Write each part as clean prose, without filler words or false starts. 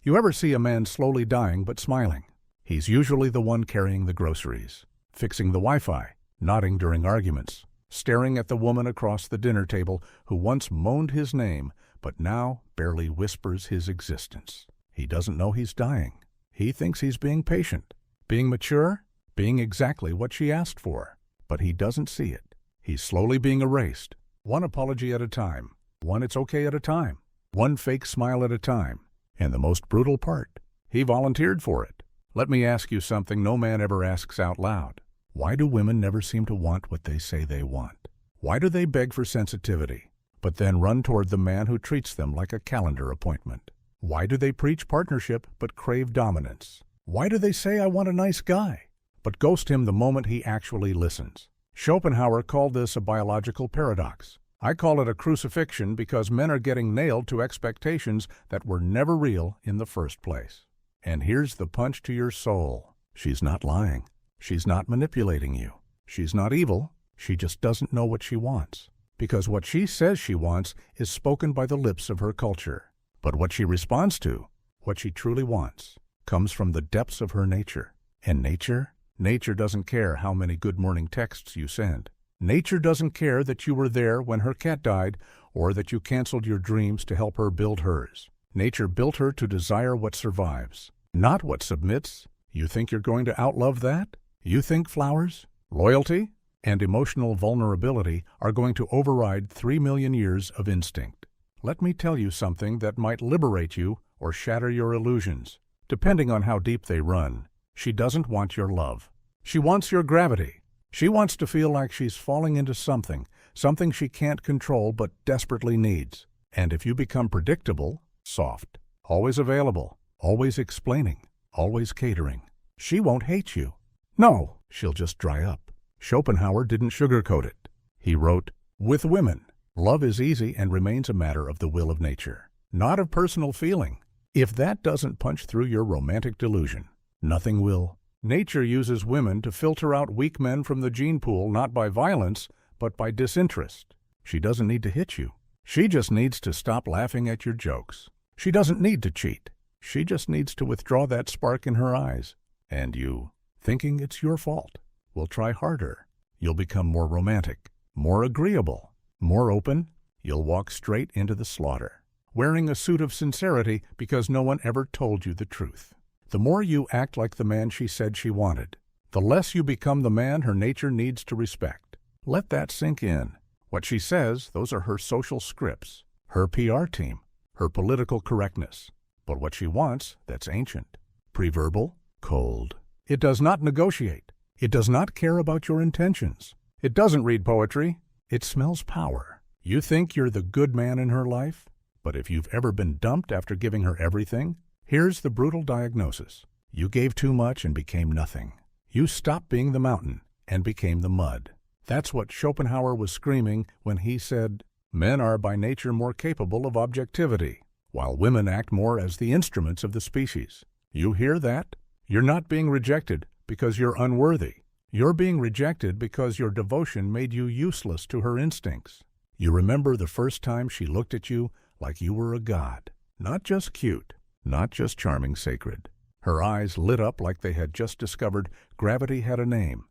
You ever see a man slowly dying but smiling? He's usually the one carrying the groceries, fixing the Wi-Fi, nodding during arguments, staring at the woman across the dinner table who once moaned his name but now barely whispers his existence. He doesn't know he's dying. He thinks he's being patient, being mature, being exactly what she asked for. But he doesn't see it. He's slowly being erased, one apology at a time, one it's okay at a time, one fake smile at a time. And the most brutal part, he volunteered for it. Let me ask you something no man ever asks out loud. Why do women never seem to want what they say they want? Why do they beg for sensitivity, but then run toward the man who treats them like a calendar appointment? Why do they preach partnership but crave dominance? Why do they say, I want a nice guy, but ghost him the moment he actually listens? Schopenhauer called this a biological paradox. I call it a crucifixion because men are getting nailed to expectations that were never real in the first place. And here's the punch to your soul. She's not lying. She's not manipulating you. She's not evil. She just doesn't know what she wants. Because what she says she wants is spoken by the lips of her culture. But what she responds to, what she truly wants, comes from the depths of her nature. And nature doesn't care how many good morning texts you send. Nature doesn't care that you were there when her cat died or that you canceled your dreams to help her build hers. Nature built her to desire what survives, not what submits. You think you're going to outlove that? You think flowers, loyalty, and emotional vulnerability are going to override 3 million years of instinct? Let me tell you something that might liberate you or shatter your illusions, depending on how deep they run. She doesn't want your love. She wants your gravity. She wants to feel like she's falling into something she can't control but desperately needs. And if you become predictable, soft, always available, always explaining, always catering, she won't hate you. No, she'll just dry up. Schopenhauer didn't sugarcoat it. He wrote, with women, love is easy and remains a matter of the will of nature, not of personal feeling. If that doesn't punch through your romantic delusion, nothing will. Nature uses women to filter out weak men from the gene pool not by violence, but by disinterest. She doesn't need to hit you. She just needs to stop laughing at your jokes. She doesn't need to cheat. She just needs to withdraw that spark in her eyes. And you, thinking it's your fault, will try harder. You'll become more romantic, more agreeable, more open. You'll walk straight into the slaughter, wearing a suit of sincerity because no one ever told you the truth. The more you act like the man she said she wanted, the less you become the man her nature needs to respect. Let that sink in. What she says, those are her social scripts, her PR team, her political correctness. But what she wants, that's ancient, preverbal, cold. It does not negotiate. It does not care about your intentions. It doesn't read poetry. It smells power. You think you're the good man in her life? But if you've ever been dumped after giving her everything, here's the brutal diagnosis. You gave too much and became nothing. You stopped being the mountain and became the mud. That's what Schopenhauer was screaming when he said, men are by nature more capable of objectivity, while women act more as the instruments of the species. You hear that? You're not being rejected because you're unworthy. You're being rejected because your devotion made you useless to her instincts. You remember the first time she looked at you like you were a god, not just cute, not just charming, sacred. Her eyes lit up like they had just discovered gravity had a name,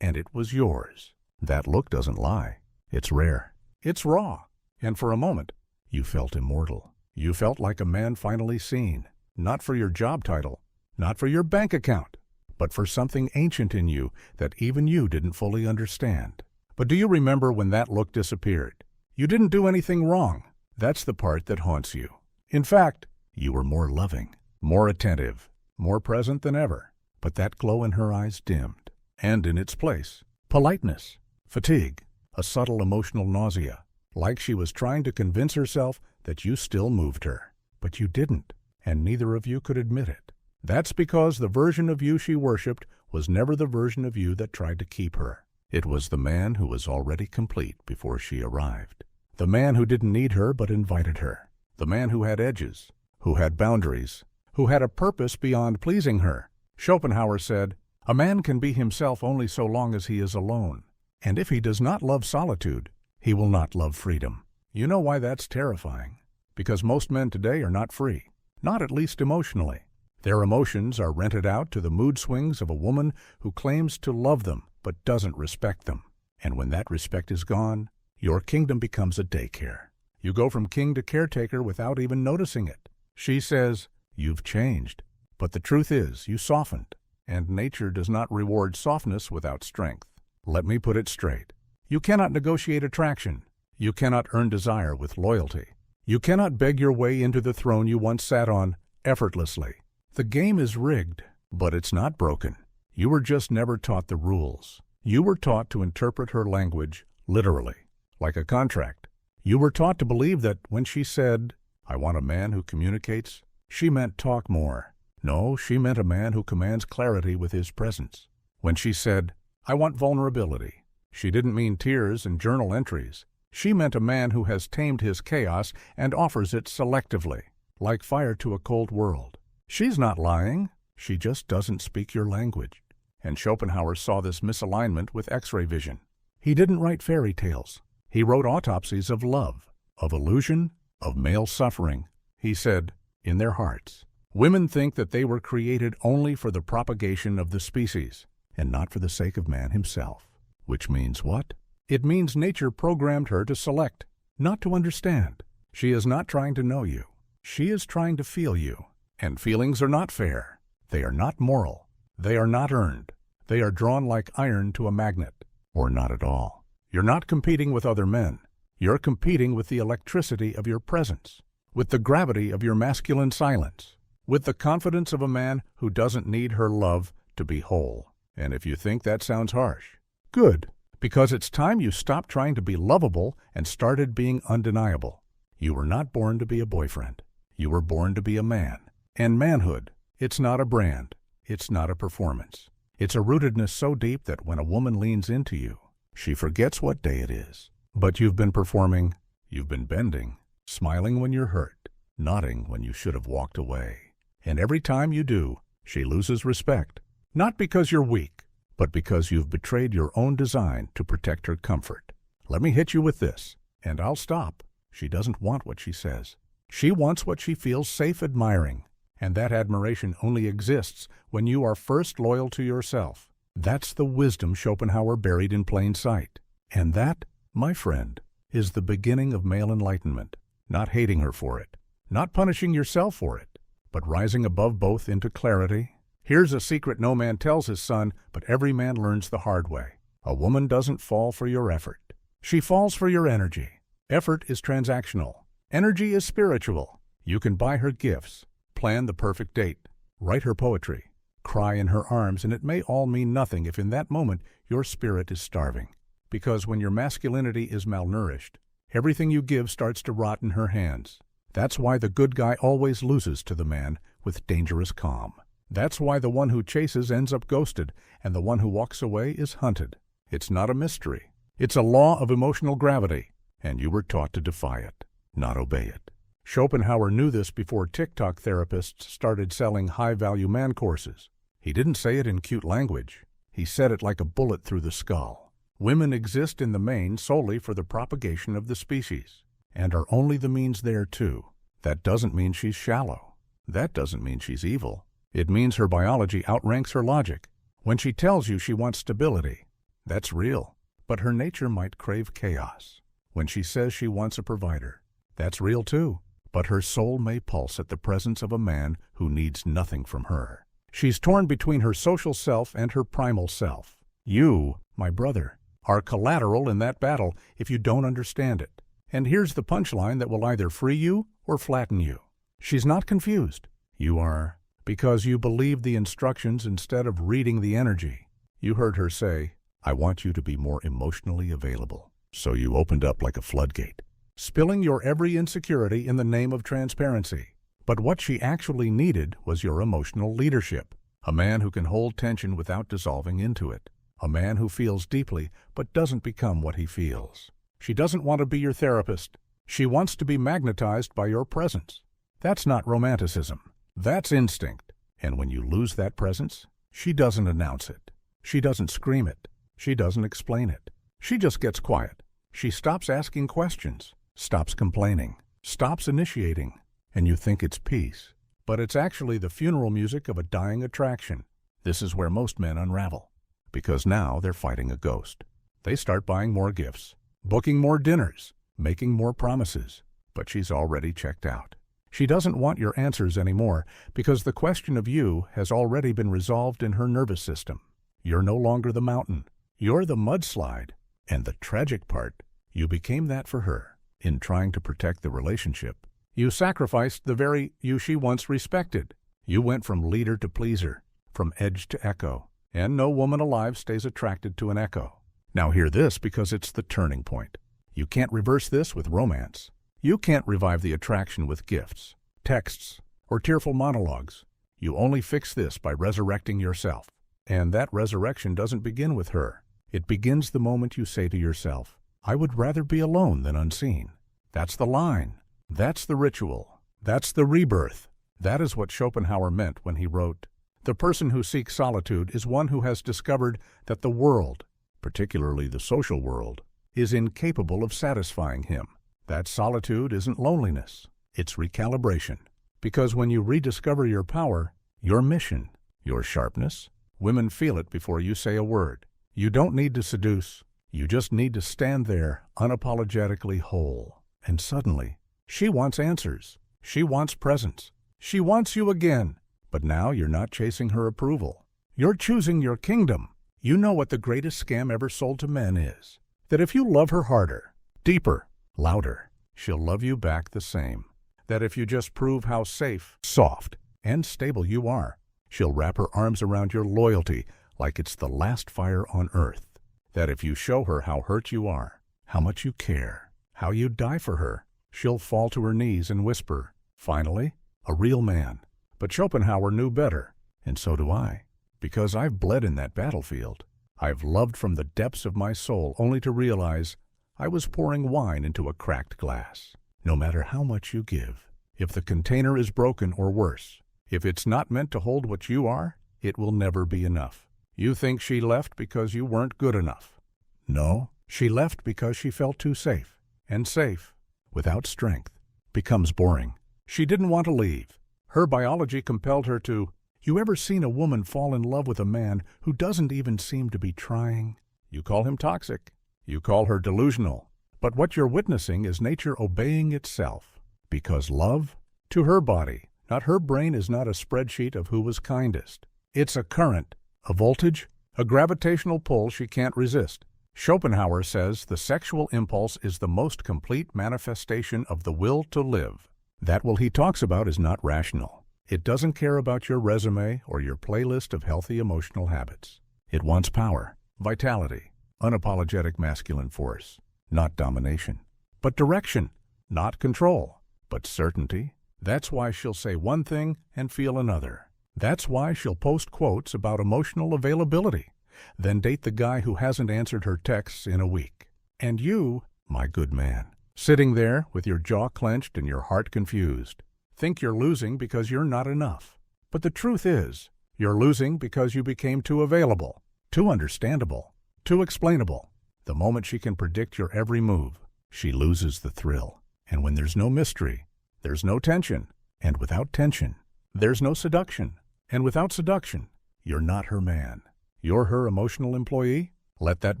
and it was yours. That look doesn't lie. It's rare. It's raw. And for a moment, you felt immortal. You felt like a man finally seen, not for your job title, not for your bank account, but for something ancient in you that even you didn't fully understand. But do you remember when that look disappeared? You didn't do anything wrong. That's the part that haunts you. In fact, you were more loving, more attentive, more present than ever. But that glow in her eyes dimmed. And in its place, politeness, fatigue, a subtle emotional nausea, like she was trying to convince herself that you still moved her. But you didn't, and neither of you could admit it. That's because the version of you she worshipped was never the version of you that tried to keep her. It was the man who was already complete before she arrived. The man who didn't need her but invited her. The man who had edges, who had boundaries, who had a purpose beyond pleasing her. Schopenhauer said, a man can be himself only so long as he is alone. And if he does not love solitude, he will not love freedom. You know why that's terrifying? Because most men today are not free. not at least emotionally. Their emotions are rented out to the mood swings of a woman who claims to love them but doesn't respect them. And when that respect is gone, your kingdom becomes a daycare. You go from king to caretaker without even noticing it. She says, "You've changed." But the truth is, you softened, and nature does not reward softness without strength. Let me put it straight. You cannot negotiate attraction. You cannot earn desire with loyalty. You cannot beg your way into the throne you once sat on effortlessly. The game is rigged, but it's not broken. You were just never taught the rules. You were taught to interpret her language literally, like a contract. You were taught to believe that when she said, "I want a man who communicates," she meant talk more. No, she meant a man who commands clarity with his presence. When she said, "I want vulnerability," she didn't mean tears and journal entries. She meant a man who has tamed his chaos and offers it selectively, like fire to a cold world. She's not lying. She just doesn't speak your language. And Schopenhauer saw this misalignment with X-ray vision. He didn't write fairy tales. He wrote autopsies of love, of illusion, of male suffering. He said, in their hearts, women think that they were created only for the propagation of the species, and not for the sake of man himself. Which means what? It means nature programmed her to select, not to understand. She is not trying to know you. She is trying to feel you. And feelings are not fair. They are not moral. They are not earned. They are drawn like iron to a magnet, or not at all. You're not competing with other men. You're competing with the electricity of your presence, with the gravity of your masculine silence, with the confidence of a man who doesn't need her love to be whole. And if you think that sounds harsh, good, because it's time you stopped trying to be lovable and started being undeniable. You were not born to be a boyfriend. You were born to be a man. And manhood, it's not a brand. It's not a performance. It's a rootedness so deep that when a woman leans into you, she forgets what day it is. But you've been performing, you've been bending, smiling when you're hurt, nodding when you should have walked away. And every time you do, she loses respect. Not because you're weak, but because you've betrayed your own design to protect her comfort. Let me hit you with this, and I'll stop. She doesn't want what she says. She wants what she feels safe admiring. And that admiration only exists when you are first loyal to yourself. That's the wisdom Schopenhauer buried in plain sight. And that, my friend, is the beginning of male enlightenment. Not hating her for it, not punishing yourself for it, but rising above both into clarity. Here's a secret no man tells his son, but every man learns the hard way. A woman doesn't fall for your effort. She falls for your energy. Effort is transactional. Energy is spiritual. You can buy her gifts, plan the perfect date, write her poetry, cry in her arms, and it may all mean nothing if in that moment your spirit is starving. Because when your masculinity is malnourished, everything you give starts to rot in her hands. That's why the good guy always loses to the man with dangerous calm. That's why the one who chases ends up ghosted, and the one who walks away is hunted. It's not a mystery. It's a law of emotional gravity, and you were taught to defy it, not obey it. Schopenhauer knew this before TikTok therapists started selling high-value man courses. He didn't say it in cute language. He said it like a bullet through the skull. Women exist in the main solely for the propagation of the species, and are only the means thereto. That doesn't mean she's shallow. That doesn't mean she's evil. It means her biology outranks her logic. When she tells you she wants stability, that's real, but her nature might crave chaos. When she says she wants a provider, that's real too. But her soul may pulse at the presence of a man who needs nothing from her. She's torn between her social self and her primal self. You, my brother, are collateral in that battle if you don't understand it. And here's the punchline that will either free you or flatten you. She's not confused. You are, because you believed the instructions instead of reading the energy. You heard her say, "I want you to be more emotionally available." So you opened up like a floodgate, spilling your every insecurity in the name of transparency. But what she actually needed was your emotional leadership, a man who can hold tension without dissolving into it, a man who feels deeply but doesn't become what he feels. She doesn't want to be your therapist. She wants to be magnetized by your presence. That's not romanticism. That's instinct. And when you lose that presence, she doesn't announce it. She doesn't scream it. She doesn't explain it. She just gets quiet. She stops asking questions, stops complaining, stops initiating, and you think it's peace. but it's actually the funeral music of a dying attraction. This is where most men unravel, because now they're fighting a ghost. They start buying more gifts, booking more dinners, making more promises, but she's already checked out. She doesn't want your answers anymore because the question of you has already been resolved in her nervous system. You're no longer the mountain. You're the mudslide. And the tragic part, you became that for her. In trying to protect the relationship, you sacrificed the very you she once respected. You went from leader to pleaser, from edge to echo, and no woman alive stays attracted to an echo. Now hear this because it's the turning point. You can't reverse this with romance. You can't revive the attraction with gifts, texts, or tearful monologues. You only fix this by resurrecting yourself. And that resurrection doesn't begin with her. It begins the moment you say to yourself, I would rather be alone than unseen. That's the line. That's the ritual. That's the rebirth. That is what Schopenhauer meant when he wrote, the person who seeks solitude is one who has discovered that the world, particularly the social world, is incapable of satisfying him. That solitude isn't loneliness. It's recalibration. Because when you rediscover your power, your mission, your sharpness, women feel it before you say a word. You don't need to seduce. You just need to stand there unapologetically whole. And suddenly, she wants answers. She wants presence. She wants you again. But now you're not chasing her approval. You're choosing your kingdom. You know what the greatest scam ever sold to men is. That if you love her harder, deeper, louder, she'll love you back the same. That if you just prove how safe, soft, and stable you are, she'll wrap her arms around your loyalty like it's the last fire on earth. That if you show her how hurt you are, how much you care, how you'd die for her, she'll fall to her knees and whisper, finally, a real man. But Schopenhauer knew better, and so do I, because I've bled in that battlefield. I've loved from the depths of my soul only to realize I was pouring wine into a cracked glass. No matter how much you give, if the container is broken or worse, if it's not meant to hold what you are, it will never be enough. You think she left because you weren't good enough. No, she left because she felt too safe. And safe, without strength, becomes boring. She didn't want to leave. Her biology compelled her to. You ever seen a woman fall in love with a man who doesn't even seem to be trying? You call him toxic. You call her delusional. But what you're witnessing is nature obeying itself. Because love, to her body, not her brain, is not a spreadsheet of who was kindest. It's a current, a voltage, a gravitational pull she can't resist. Schopenhauer says the sexual impulse is the most complete manifestation of the will to live. That will he talks about is not rational. It doesn't care about your resume or your playlist of healthy emotional habits. It wants power, vitality, unapologetic masculine force, not domination, but direction, not control, but certainty. That's why she'll say one thing and feel another. That's why she'll post quotes about emotional availability, then date the guy who hasn't answered her texts in a week. And you, my good man, sitting there with your jaw clenched and your heart confused, think you're losing because you're not enough. But the truth is, you're losing because you became too available, too understandable, too explainable. The moment she can predict your every move, she loses the thrill. And when there's no mystery, there's no tension. And without tension, there's no seduction. And without seduction, you're not her man. You're her emotional employee? Let that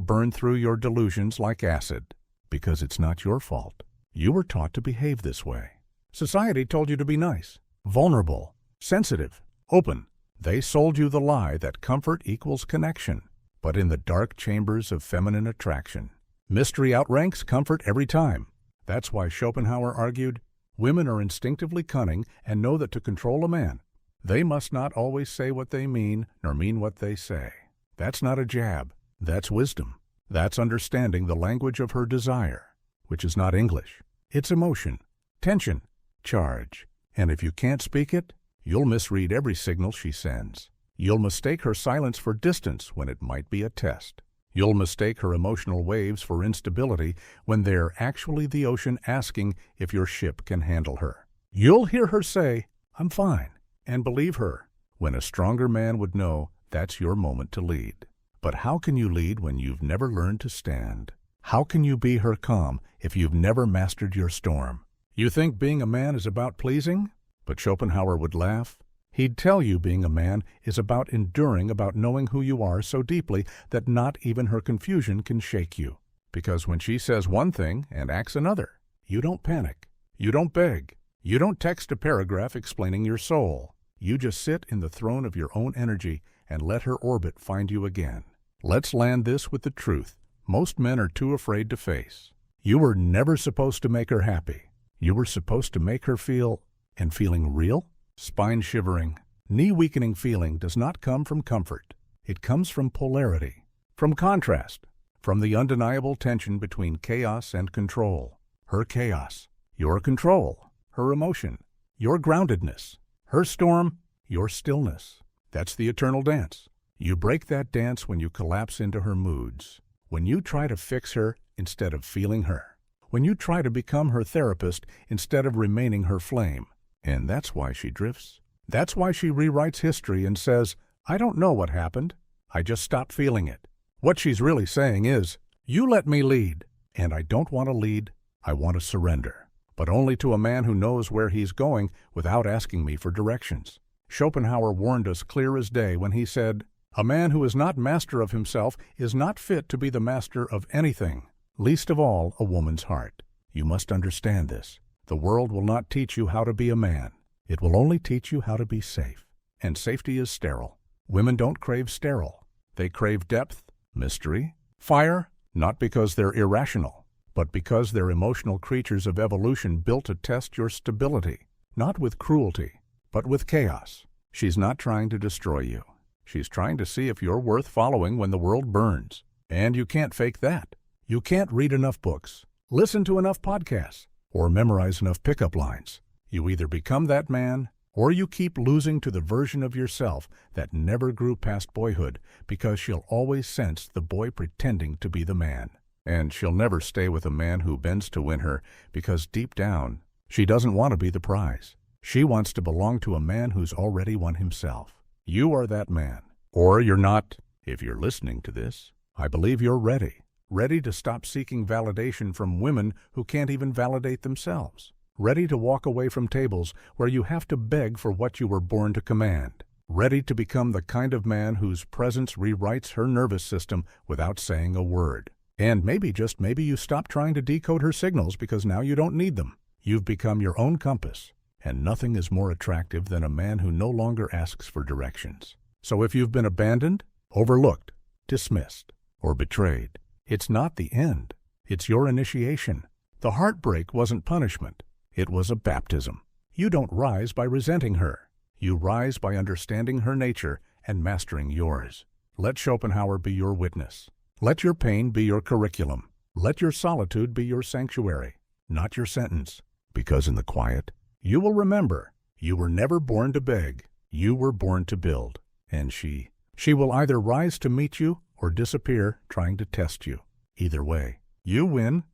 burn through your delusions like acid. Because it's not your fault. You were taught to behave this way. Society told you to be nice, vulnerable, sensitive, open. They sold you the lie that comfort equals connection. But in the dark chambers of feminine attraction, mystery outranks comfort every time. That's why Schopenhauer argued, women are instinctively cunning and know that to control a man, they must not always say what they mean nor mean what they say. That's not a jab. That's wisdom. That's understanding the language of her desire, which is not English. It's emotion, tension, charge. And if you can't speak it, you'll misread every signal she sends. You'll mistake her silence for distance when it might be a test. You'll mistake her emotional waves for instability when they're actually the ocean asking if your ship can handle her. You'll hear her say, I'm fine, and believe her, when a stronger man would know that's your moment to lead. But how can you lead when you've never learned to stand? How can you be her calm if you've never mastered your storm? You think being a man is about pleasing? But Schopenhauer would laugh. He'd tell you being a man is about enduring, about knowing who you are so deeply that not even her confusion can shake you. Because when she says one thing and acts another, you don't panic. You don't beg. You don't text a paragraph explaining your soul. You just sit in the throne of your own energy and let her orbit find you again. Let's land this with the truth most men are too afraid to face. You were never supposed to make her happy. You were supposed to make her feel, and feeling real? Spine-shivering, knee-weakening feeling does not come from comfort. It comes from polarity, from contrast, from the undeniable tension between chaos and control. Her chaos, your control. Her emotion, your groundedness. Her storm, your stillness. That's the eternal dance. You break that dance when you collapse into her moods, when you try to fix her instead of feeling her, when you try to become her therapist instead of remaining her flame. And that's why she drifts. That's why she rewrites history and says, I don't know what happened. I just stopped feeling it. What she's really saying is, you let me lead. And I don't want to lead. I want to surrender. But only to a man who knows where he's going without asking me for directions. Schopenhauer warned us clear as day when he said, a man who is not master of himself is not fit to be the master of anything, least of all a woman's heart. You must understand this. The world will not teach you how to be a man. It will only teach you how to be safe. And safety is sterile. Women don't crave sterile. They crave depth, mystery, fire, not because they're irrational, but because they're emotional creatures of evolution built to test your stability, not with cruelty, but with chaos. She's not trying to destroy you. She's trying to see if you're worth following when the world burns. And you can't fake that. You can't read enough books, listen to enough podcasts, or memorize enough pickup lines. You either become that man, or you keep losing to the version of yourself that never grew past boyhood, because she'll always sense the boy pretending to be the man. And she'll never stay with a man who bends to win her, because deep down, she doesn't want to be the prize. She wants to belong to a man who's already won himself. You are that man. Or you're not. If you're listening to this, I believe you're ready. Ready to stop seeking validation from women who can't even validate themselves. Ready to walk away from tables where you have to beg for what you were born to command. Ready to become the kind of man whose presence rewrites her nervous system without saying a word. And maybe, just maybe, you stop trying to decode her signals because now you don't need them. You've become your own compass. And nothing is more attractive than a man who no longer asks for directions. So if you've been abandoned, overlooked, dismissed, or betrayed, it's not the end. It's your initiation. The heartbreak wasn't punishment. It was a baptism. You don't rise by resenting her. You rise by understanding her nature and mastering yours. Let Schopenhauer be your witness. Let your pain be your curriculum. Let your solitude be your sanctuary, not your sentence. Because in the quiet, you will remember, you were never born to beg. You were born to build. And she will either rise to meet you or disappear trying to test you. Either way, you win